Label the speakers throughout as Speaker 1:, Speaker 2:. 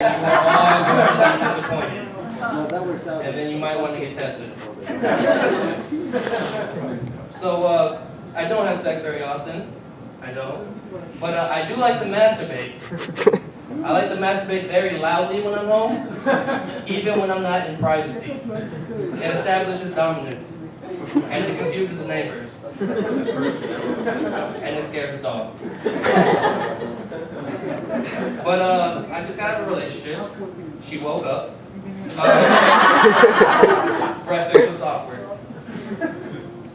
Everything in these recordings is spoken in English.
Speaker 1: You are all going to be disappointed. And then you might want to get tested. So, I don't have sex very often. I don't. But I do like to masturbate. I like to masturbate very loudly when I'm home, even when I'm not in privacy. It establishes dominance. And it confuses the neighbors. And it scares the dog. But I just got out of a relationship. She woke up. Breakfast was awkward.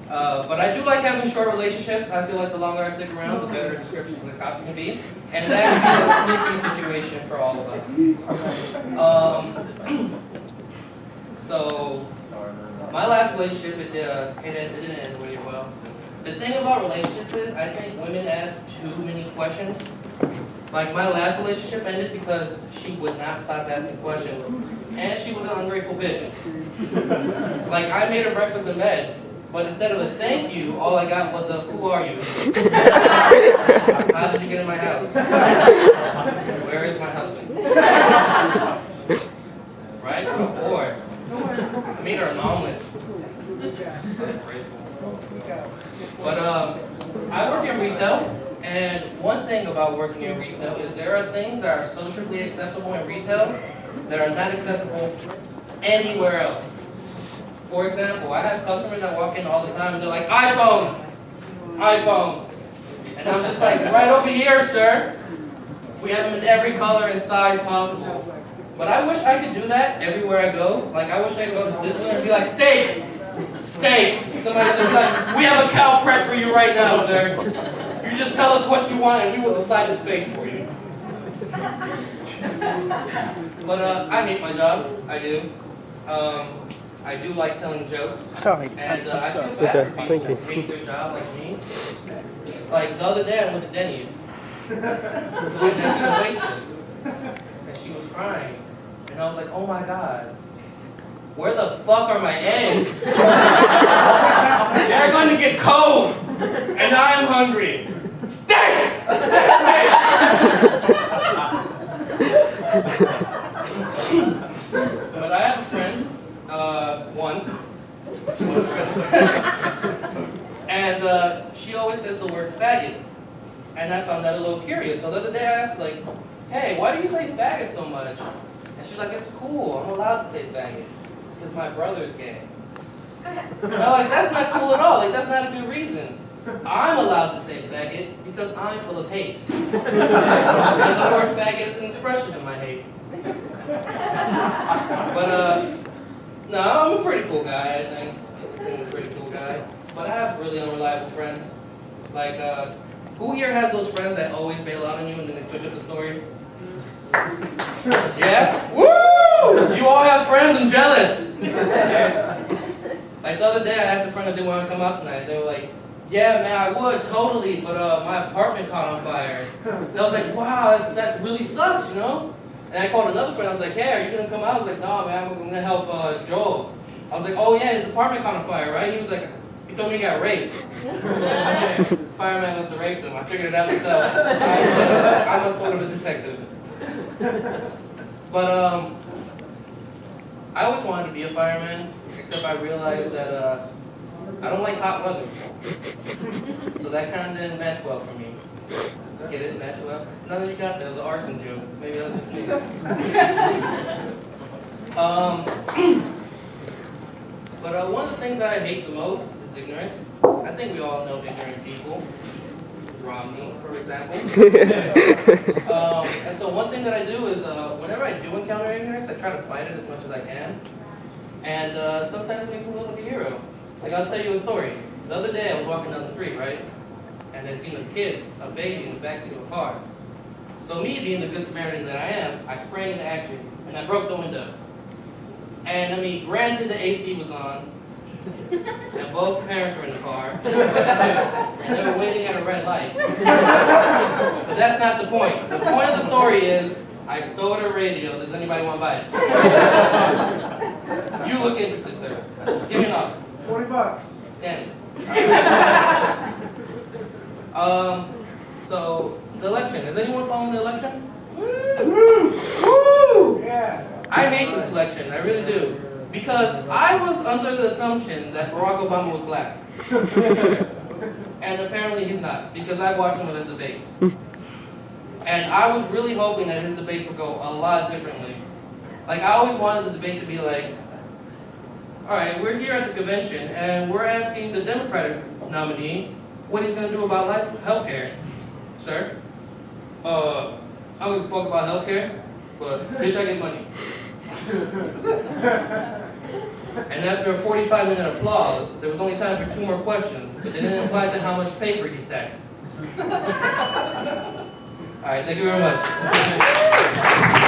Speaker 1: But I do like having short relationships. I feel like the longer I stick around, the better descriptions of the cops can be. And that would be a sticky situation for all of us. So, my last relationship, it didn't end really well. The thing about relationships is, I think women ask too many questions. Like, my last relationship ended because she would not stop asking questions. And she was an ungrateful bitch. Like, I made her breakfast in bed. But instead of a thank you, all I got was a, who are you? How did you get in my house? Where is my husband? Right? Or, I made her an omelet. But I work in retail, and one thing about working in retail is there are things that are socially acceptable in retail that are not acceptable anywhere else. For example, I have customers that walk in all the time and they're like, iPhone! iPhone! And I'm just like, right over here, sir. We have them in every color and size possible. But I wish I could do that everywhere I go. Like, I wish I could go to Sizzler and be like, steak! Steak! Somebody would be like, we have a cow prep for you right now, sir. You just tell us what you want and we will decide the steak for you. But I hate my job. I do. I do like telling jokes.
Speaker 2: Sorry.
Speaker 1: And I feel bad for people who hate their job like me. Like the other day I went to Denny's. And then she was a waitress. And she was crying. And I was like, oh my God. Where the fuck are my eggs? They're going to get cold. And I'm hungry. Steak! But I have a friend. One friend. And she always says the word faggot. And I found that a little curious. So the other day I asked, like, hey, why do you say faggot so much? And she's like, it's cool. I'm allowed to say faggot. Because my brother's gay. And I'm like, that's not cool at all. Like, that's not a good reason. I'm allowed to say faggot because I'm full of hate. And the word faggot is an expression of my hate. But, no, I'm a pretty cool guy, I think. I'm a pretty cool guy. But I have really unreliable friends. Like, who here has those friends that always bail out on you and then they switch up the story? Yes? Woo! You all have friends, I'm jealous. Like the other day I asked a friend if they want to come out tonight. They were like, yeah, man, I would, totally, but my apartment caught on fire. And I was like, wow, that really sucks, you know? And I called another friend, I was like, hey, are you going to come out? I was like, no, man, I'm going to help Joel. I was like, oh yeah, his apartment caught on fire, right? He was like, he told me he got raped. Fireman must have raped him. I figured it out myself. I'm a sort of a detective. But I always wanted to be a fireman, except I realized that I don't like hot weather. So that kind of didn't match well for me. Get it? Match well? None of you got that. It was an arson joke. Maybe that was just me. But one of the things that I hate the most is ignorance. I think we all know ignorant people. Romney, for example. And so one thing that I do is, whenever I do encounter ignorance, I try to fight it as much as I can. And sometimes it makes me look like a hero. Like, I'll tell you a story. The other day, I was walking down the street, right? And I seen a kid, a baby, in the backseat of a car. So me, being the good Samaritan that I am, I sprang into action, and I broke the window. And I mean, granted the AC was on, and both parents were in the car, and they were waiting at a red light. But that's not the point. The point of the story is, I stole a radio. Does anybody want to buy it? You look interested, sir. Give me an offer.
Speaker 3: $20.
Speaker 1: Damn it. So, the election. Is anyone following the election?
Speaker 3: Woo! Woo!
Speaker 1: I made the selection, I really do. Because I was under the assumption that Barack Obama was black. And apparently he's not, because I watched some of his debates. And I was really hoping that his debates would go a lot differently. Like, I always wanted the debate to be like, all right, we're here at the convention, and we're asking the Democratic nominee what he's going to do about healthcare. Sir, I don't give a fuck about healthcare, but bitch, I get money. And after a 45-minute applause, there was only time for 2 more questions, but they didn't apply to how much paper he stacked. All right, thank you very much.